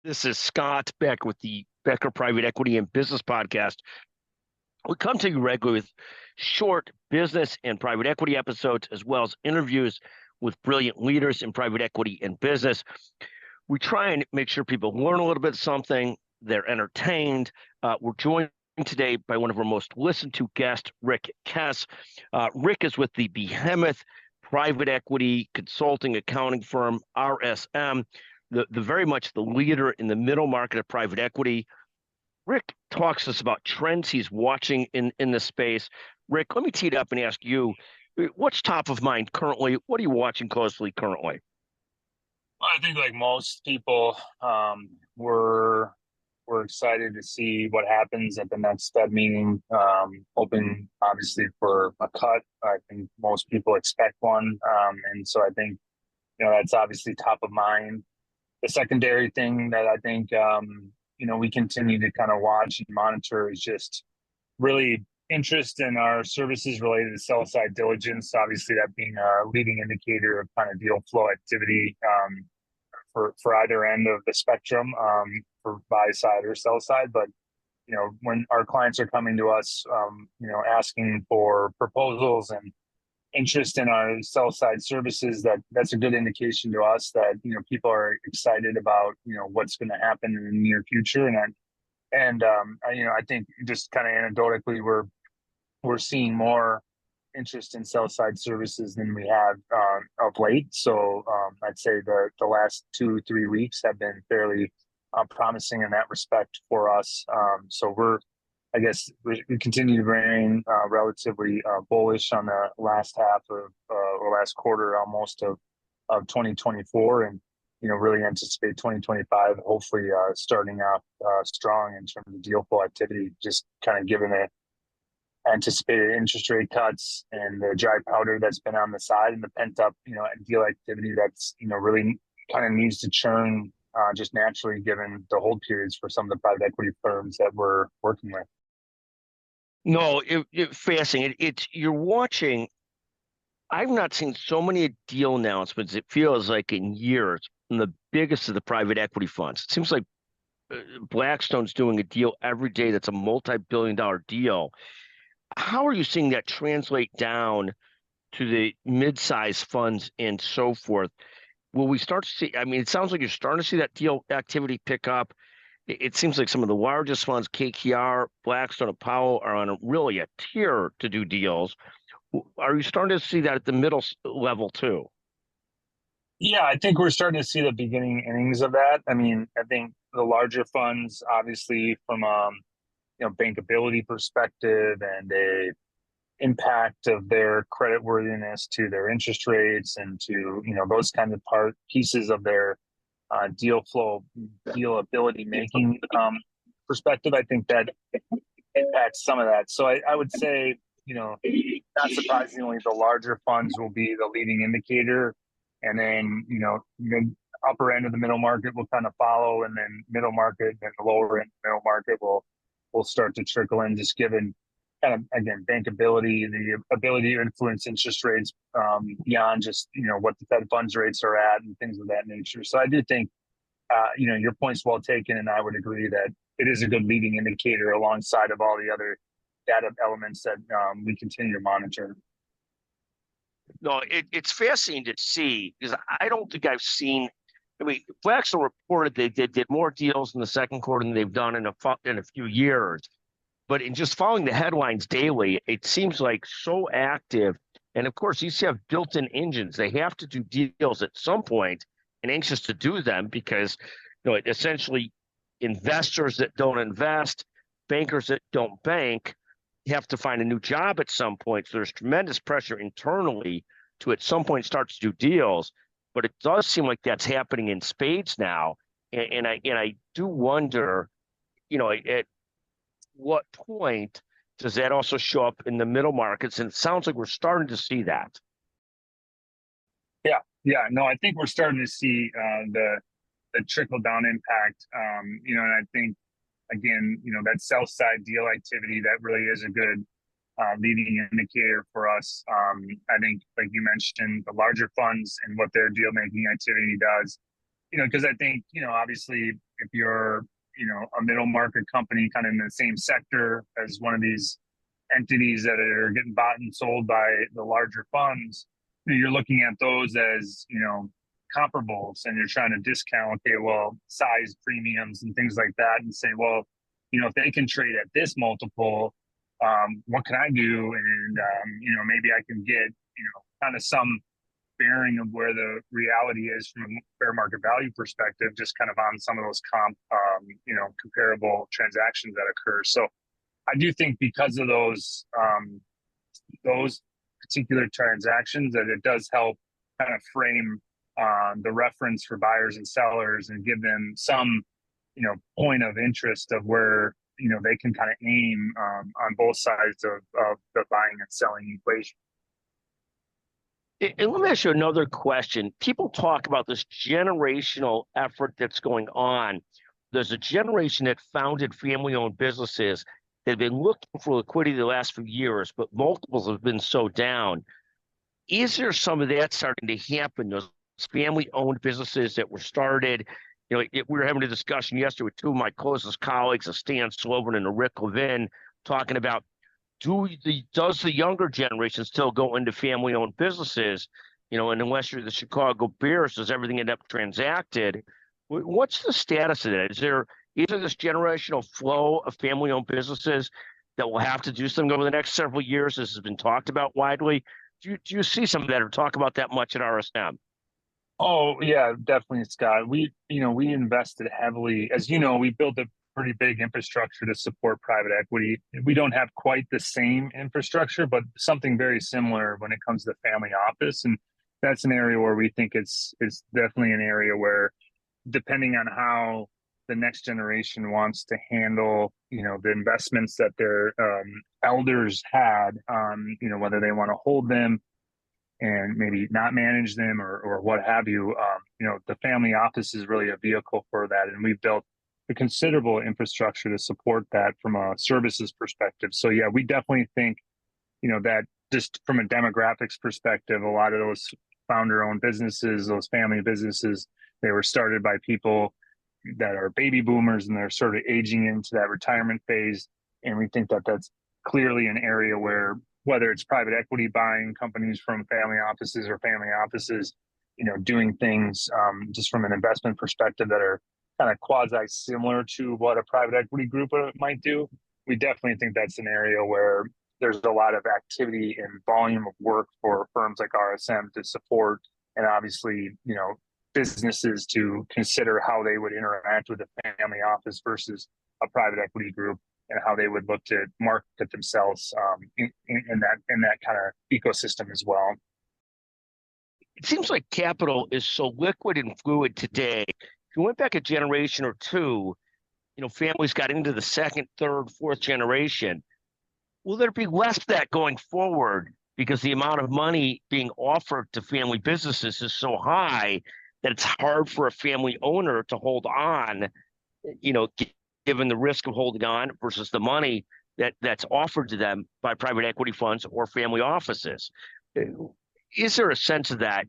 This is Scott Beck with the Becker Private Equity and Business Podcast. We come to you regularly with short business and private equity episodes, as well as interviews with brilliant leaders in private equity and business. We try and make sure people learn a little bit of something, they're entertained. We're joined today by one of our most listened to guests, Rick Kess. Rick is with the behemoth private equity consulting accounting firm, RSM, the very much the leader in the middle market of private equity. Rick talks to us about trends he's watching in this space. Rick, let me tee it up and ask you, what's top of mind currently? What are you watching closely currently? I think, like most people, we're excited to see what happens at the next Fed meeting. Hoping, obviously, for a cut. I think most people expect one, and so I think that's obviously top of mind. The secondary thing that I think we continue to kind of watch and monitor is just really interest in our services related to sell side diligence. Obviously, that being a leading indicator of kind of deal flow activity. For either end of the spectrum, for buy side or sell side. But when our clients are coming to us, asking for proposals and interest in our sell side services, that's a good indication to us that people are excited about what's going to happen in the near future. I think just kind of anecdotally, we're seeing more interest in sell side services than we have of late. So I'd say the last 2-3 weeks have been fairly promising in that respect for us. So we continue to remain relatively bullish on the last half of or last quarter almost of 2024, and really anticipate 2025 hopefully starting off strong in terms of deal flow activity, just kind of given the anticipated interest rate cuts and the dry powder that's been on the side and the pent up, deal activity that's, really kind of needs to churn just naturally given the hold periods for some of the private equity firms that we're working with. No, fascinating. You're watching. I've not seen so many deal announcements. It feels like in years from the biggest of the private equity funds. It seems like Blackstone's doing a deal every day that's a multi-billion-dollar deal. How are you seeing that translate down to the mid-sized funds and so forth? Will we start to see? I mean, it sounds like you're starting to see that deal activity pick up. It seems like some of the largest funds, KKR, Blackstone, and Powell, are on really a tier to do deals. Are you starting to see that at the middle level too? Yeah, I think we're starting to see the beginning innings of that. I mean, I think the larger funds, obviously, from bankability perspective and a impact of their credit worthiness to their interest rates and to those kind of pieces of their deal flow, deal ability making perspective. I think that impacts some of that. So I would say, not surprisingly, the larger funds will be the leading indicator, and then the upper end of the middle market will kind of follow, and then middle market and the lower end middle market will start to trickle in, just given kind of, again, bankability, the ability to influence interest rates beyond just what the Fed funds rates are at and things of that nature. So I do think your point's well taken, and I would agree that it is a good leading indicator alongside of all the other data elements that we continue to monitor. No, it's fascinating to see because I don't think I've seen. I mean, Blackstone reported they did more deals in the second quarter than they've done in a few years. But in just following the headlines daily, it seems like so active. And of course, these have built-in engines. They have to do deals at some point and anxious to do them because, essentially investors that don't invest, bankers that don't bank have to find a new job at some point. So there's tremendous pressure internally to at some point start to do deals. But it does seem like that's happening in spades now. And I do wonder, at what point does that also show up in the middle markets? And it sounds like we're starting to see that. Yeah. No, I think we're starting to see the trickle down impact. And I think, again, that sell side deal activity, that really is a good leading indicator for us. I think, like you mentioned, the larger funds and what their deal making activity does, because I think, obviously if you're, a middle market company kind of in the same sector as one of these entities that are getting bought and sold by the larger funds, you're looking at those as, comparables, and you're trying to discount, okay, well, size premiums and things like that, and say, well, if they can trade at this multiple, what can I do? And, maybe I can get, kind of some bearing of where the reality is from a fair market value perspective, just kind of on some of those comparable transactions that occur. So I do think because of those particular transactions, that it does help kind of frame the reference for buyers and sellers and give them some, point of interest of where, they can kind of aim on both sides of the buying and selling equation. And let me ask you another question. People talk about this generational effort that's going on. There's a generation that founded family-owned businesses that have been looking for liquidity the last few years, but multiples have been so down. Is there some of that starting to happen? Those family-owned businesses that were started, we were having a discussion yesterday with two of my closest colleagues, Stan Slovan and Rick Levin, talking about does the younger generation still go into family-owned businesses? And unless you're the Chicago Bears, does everything end up transacted? What's the status of that? Is there this generational flow of family-owned businesses that will have to do something over the next several years? This has been talked about widely. Do you see some of that or talk about that much at RSM? Oh yeah, definitely, Scott. We invested heavily, as we built a pretty big infrastructure to support private equity. We don't have quite the same infrastructure, but something very similar when it comes to family office. And that's an area where we think it's definitely an area where, depending on how the next generation wants to handle, the investments that their elders had, whether they want to hold them and maybe not manage them or what have you, the family office is really a vehicle for that. And we've built a considerable infrastructure to support that from a services perspective. So yeah, we definitely think, that just from a demographics perspective, a lot of those founder-owned businesses, those family businesses, they were started by people that are baby boomers and they're sort of aging into that retirement phase. And we think that that's clearly an area where, whether it's private equity buying companies from family offices or family offices, doing things just from an investment perspective that are kind of quasi similar to what a private equity group might do. We definitely think that's an area where there's a lot of activity and volume of work for firms like RSM to support, and obviously, businesses to consider how they would interact with a family office versus a private equity group, and how they would look to market themselves in that kind of ecosystem as well. It seems like capital is so liquid and fluid today. If you went back a generation or two, families got into the second, third, fourth generation. Will there be less of that going forward because the amount of money being offered to family businesses is so high that it's hard for a family owner to hold on, given the risk of holding on versus the money that's offered to them by private equity funds or family offices? Is there a sense of that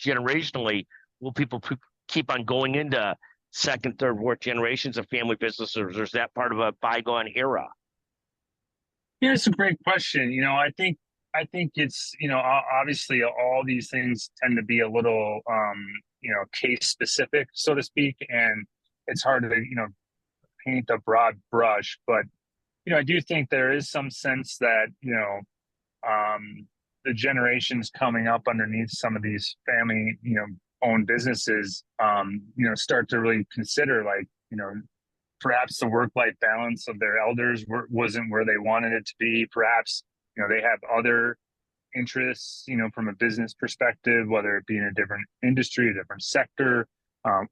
generationally? Will people keep on going into second, third, fourth generations of family businesses, or is that part of a bygone era? Yeah, it's a great question. I think it's, obviously all these things tend to be a little, case specific, so to speak. And it's hard to, paint a broad brush, but, I do think there is some sense that, the generations coming up underneath some of these family, owned businesses, start to really consider, like, perhaps the work-life balance of their elders wasn't where they wanted it to be. Perhaps, they have other interests, from a business perspective, whether it be in a different industry, a different sector,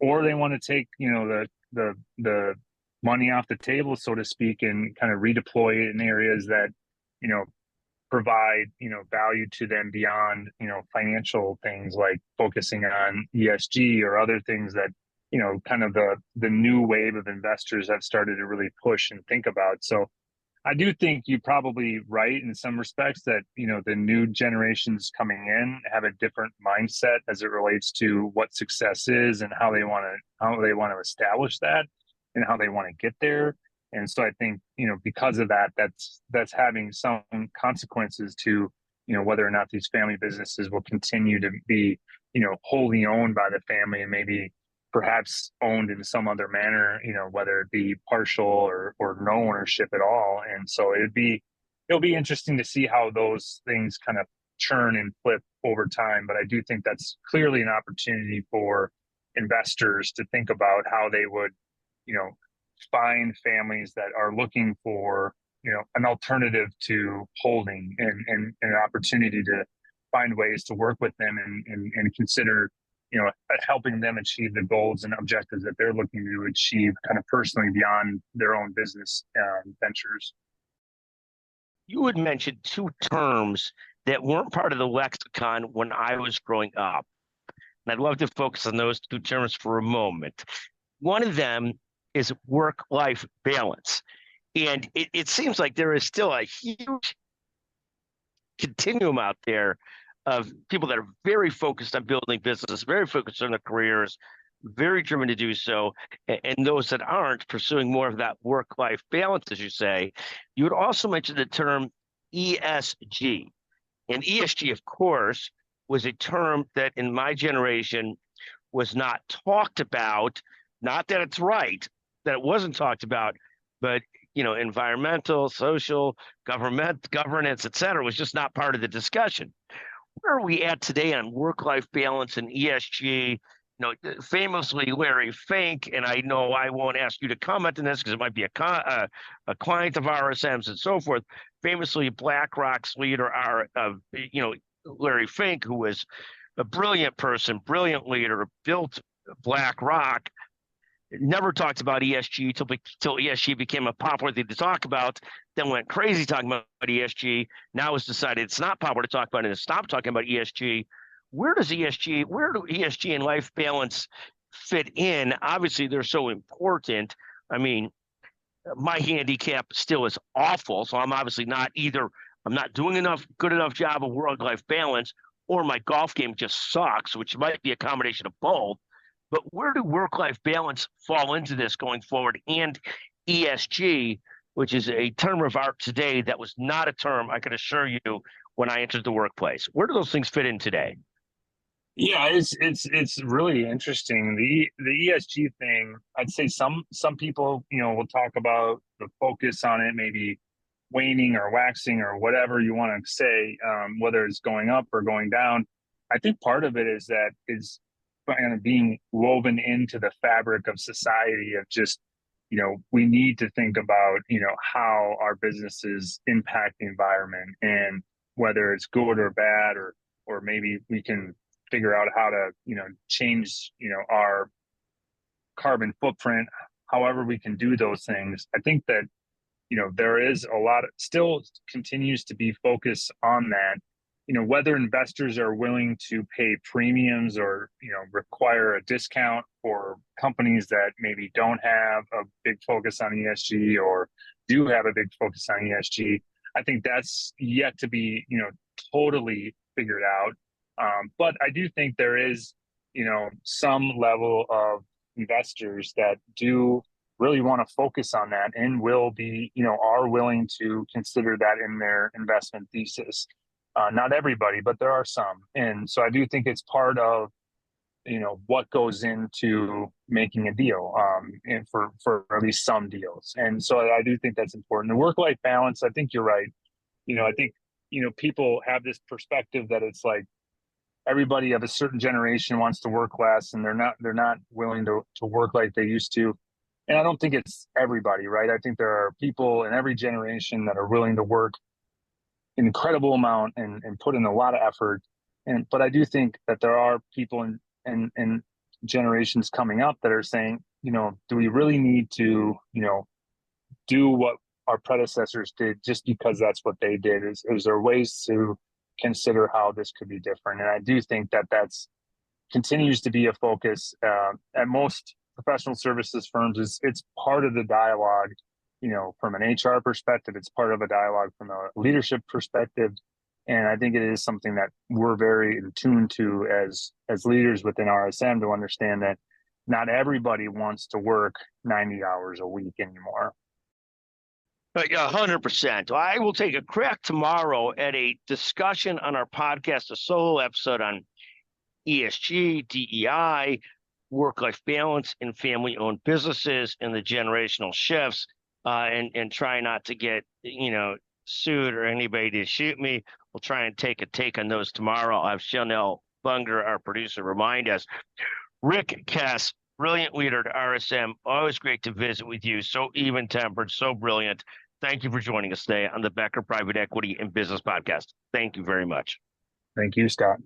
or they want to take, the money off the table, so to speak, and kind of redeploy it in areas that, provide, value to them beyond, financial things, like focusing on ESG or other things that, kind of the new wave of investors have started to really push and think about. So I do think you're probably right in some respects that, the new generations coming in have a different mindset as it relates to what success is and how they want to establish that. and how they want to get there. And so I think, because of that, that's having some consequences to, whether or not these family businesses will continue to be, wholly owned by the family and maybe perhaps owned in some other manner, whether it be partial or no ownership at all. And so it'll be interesting to see how those things kind of churn and flip over time. But I do think that's clearly an opportunity for investors to think about how they would, find families that are looking for, an alternative to holding and an opportunity to find ways to work with them and consider, helping them achieve the goals and objectives that they're looking to achieve kind of personally beyond their own business ventures. You had mentioned two terms that weren't part of the lexicon when I was growing up. And I'd love to focus on those two terms for a moment. One of them is work-life balance. And it seems like there is still a huge continuum out there of people that are very focused on building business, very focused on their careers, very driven to do so, and those that aren't pursuing more of that work-life balance, as you say. You would also mention the term ESG. And ESG, of course, was a term that in my generation was not talked about. Not that it's right that it wasn't talked about, but environmental, social, governance, et cetera, was just not part of the discussion. Where are we at today on work-life balance and ESG? Famously Larry Fink, and I know I won't ask you to comment on this because it might be a client of RSM's and so forth. Famously, BlackRock's leader, Larry Fink, who was a brilliant person, brilliant leader, built BlackRock, never talked about ESG till ESG became a popular thing to talk about, then went crazy talking about ESG. Now it's decided it's not popular to talk about it and stop talking about ESG. Where do ESG and life balance fit in? Obviously, they're so important. I mean, my handicap still is awful, so I'm obviously not either. I'm not doing good enough job of work-life balance, or my golf game just sucks, which might be a combination of both. But where do work-life balance fall into this going forward? And ESG, which is a term of art today that was not a term, I can assure you, when I entered the workplace. Where do those things fit in today? Yeah, it's really interesting. The ESG thing, I'd say some people, will talk about the focus on it, maybe waning or waxing or whatever you want to say, whether it's going up or going down. I think part of it is kind of being woven into the fabric of society of just, we need to think about, how our businesses impact the environment and whether it's good or bad, or maybe we can figure out how to, change, our carbon footprint, however we can do those things. I think that, there is a lot of, still continues to be focus on that, whether investors are willing to pay premiums or, require a discount for companies that maybe don't have a big focus on ESG or do have a big focus on ESG. I think that's yet to be, totally figured out. But I do think there is, some level of investors that do really want to focus on that and will be, are willing to consider that in their investment thesis. Not everybody, but there are some. And so I do think it's part of, what goes into making a deal, and for at least some deals. And so I do think that's important. The work-life balance, I think you're right. I think, people have this perspective that it's like everybody of a certain generation wants to work less and they're not willing to work like they used to. And I don't think it's everybody, right? I think there are people in every generation that are willing to work an incredible amount and put in a lot of effort. But I do think that there are people in generations coming up that are saying, do we really need to, do what our predecessors did just because that's what they did? Is there ways to consider how this could be different? And I do think that that's continues to be a focus at most professional services firms. It's part of the dialogue, from an HR perspective. It's part of a dialogue from a leadership perspective. And I think it is something that we're very in tune to as leaders within RSM to understand that, not everybody wants to work 90 hours a week anymore. Yeah, 100%. I will take a crack tomorrow at a discussion on our podcast, a solo episode on ESG, DEI, work-life balance in family-owned businesses and the generational shifts, and try not to get, sued or anybody to shoot me. We'll try and take a take on those tomorrow. I'll have Chanel Bunger, our producer, remind us. Rick Kess, brilliant leader at RSM. Always great to visit with you. So even-tempered, so brilliant. Thank you for joining us today on the Becker Private Equity and Business Podcast. Thank you very much. Thank you, Scott.